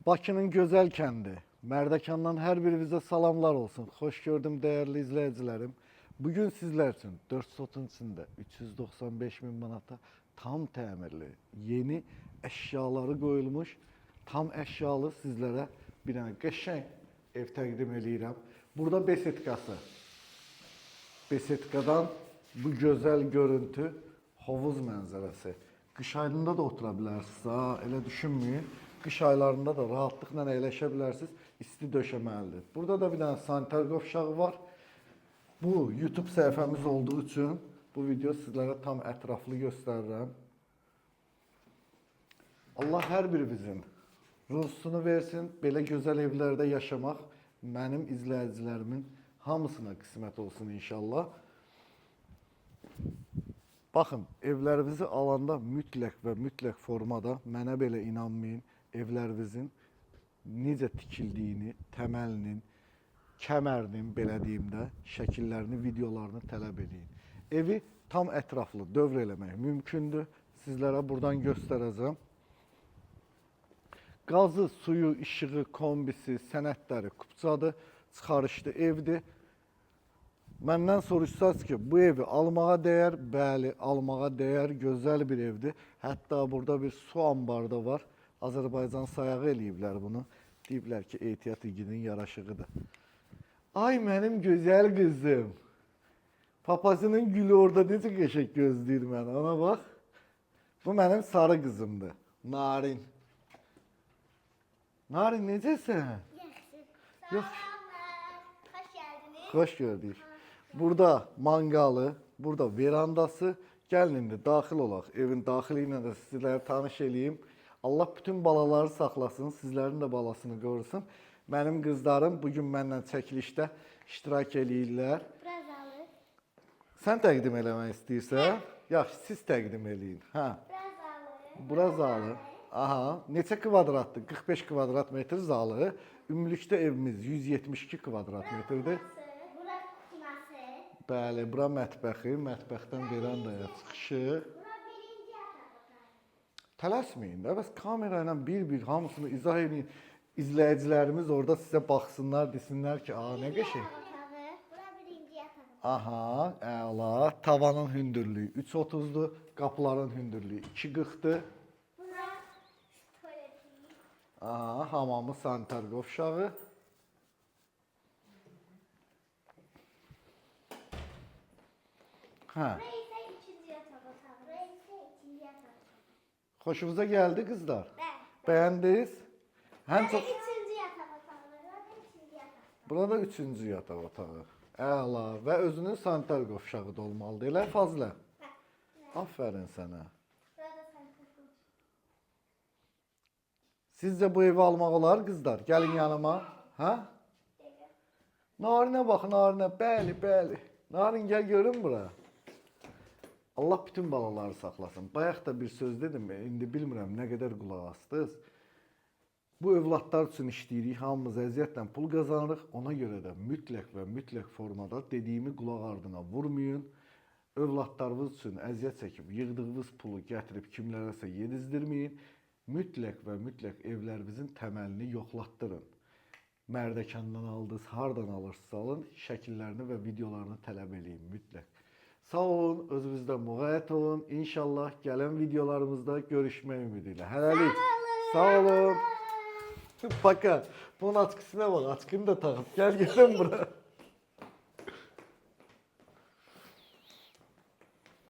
Bakının gözəl kəndi, Mərdəkandan hər birinizə salamlar olsun. Xoş gördüm dəyərli izləyicilərim. Bugün sizlər üçün 4 sotun içində 395 min manata tam təmirli, yeni əşyaları qoyulmuş, tam əşyalı sizlərə bir dənə qəşəng ev təqdim edirəm. Burada besetkası. Besetkadan bu gözəl görüntü, hovuz mənzərəsi. Qış ayında da otura bilərsiniz, elə düşünməyin. Qış aylarında da rahatlıqla əyləşə bilərsiniz, isti döşəməlidir. Burada da bir dənə sanitar qovşağı var. Bu YouTube səhifəmiz olduğu üçün bu video sizlərə tam ətraflı göstərirəm. Allah hər birimizin ruzusunu versin, belə gözəl evlərdə yaşamaq mənim izləyicilərimin hamısına qismət olsun inşallah. Baxın, evlərinizi alanda mütləq və mütləq formada, mənə belə inanmayın, evlərinizin necə tikildiyini, təməlinin, kəmərinin, belə deyim də, şəkillərini, videolarını tələb edin. Evi tam ətraflı dövr eləmək mümkündür. Sizlərə buradan göstərəcəm. Qazı, suyu, işığı, kombisi, sənədləri, kupçadır, çıxarışlı evdir. Məndən soruşsaz ki, bu evi almağa dəyər, bəli, almağa dəyər, gözəl bir evdir. Hətta burada bir su ambarı da var. Azərbaycan sayağı eləyiblər bunu. Deyiblər ki, ehtiyat igidin yaraşığıdır. Ay mənim gözəl qızım. Papasının gülü orada necə qəşək gözləyir mənə, ona bax. Bu mənim sarı qızımdır, Narin. Narin, necəsən? Yaxşı. Salamlar. Xoş gəldiniz. Xoş gördük. Burada mangalı, burada verandası. Gəlin indi daxil olaq. Evin daxili ilə də sizlərə tanış eləyim. Allah bütün balaları saxlasın, sizlərin də balasını qorusun. Mənim qızlarım bugün mənlə çəkilişdə iştirak eləyirlər. Biraz alır. Sən təqdim eləmək istəyirsən? Yaxşı, siz təqdim eləyin. Hə. Biraz alır. Bura zalı. Aha, neçə kvadratdır? 45 kvadrat metr zalı. Ümumilikdə evimiz 172 kvadrat metrdir. Bura kuması. Bəli, bura mətbəxi, mətbəxdən verandaya çıxışı. Bura birinci yatak otağı. Tələsməyin də, bəs kamera ilə bir-bir hamısını izah edin. İzləyicilərimiz orada sizə baxsınlar, desinlər ki, nə qəşəng. Yatak otağı. Bura birinci yatak otağı. Aha, əla. Tavanın hündürlüyü 3.30-dur, qapıların hündürlüyü 2.40-dır. Bura tuvaleti. Aha, hamamı sanitar qovşağı. Hə. Burası ise üçüncü yatak otağı. Burası ise ikinci yatak otağı. Xoşunuza gəldi qızlar? Ben. Bəyəndiniz? Ən Burada çox üçüncü yatak otağı. Burada üçüncü yatak otağı. burada 3-cü yataq otağı. Əla və özünün sanitar qovşağı da olmalıdır. Elə Fazlə. Aferin sənə. Burada santrafon. Sizcə bu evi almaq olar qızlar? Gəlin yanıma. Hə? Narinə bax, Narinə. Bəli, bəli. Narin gəl görün bura. Allah bütün balaları saxlasın. Bayaq da bir söz dedim, indi bilmirəm nə qədər qulaq astınız. Bu övladlar üçün işləyirik, hamımız əziyyətlə pul qazanırıq. Ona görə də mütləq və mütləq formada dediyimi qulaq ardına vurmayın. Övladlarınız üçün əziyyət çəkib yığdığınız pulu gətirib kimlərəsə yedizdirməyin. Mütləq və mütləq evlərinizin təməlini yoxlatdırın. Mərdəkandan aldınız, hardan alırsınız alın, şəkillərini və videolarını tələb eləyin mütləq. Sağ olun, özünüzdə müğayət olun. İnşallah gələn videolarımızda görüşmək ümidi ilə. Hələlik. Sağ olun. Baka, bunun açkısına bak, açkını da takıp gel gelin buraya.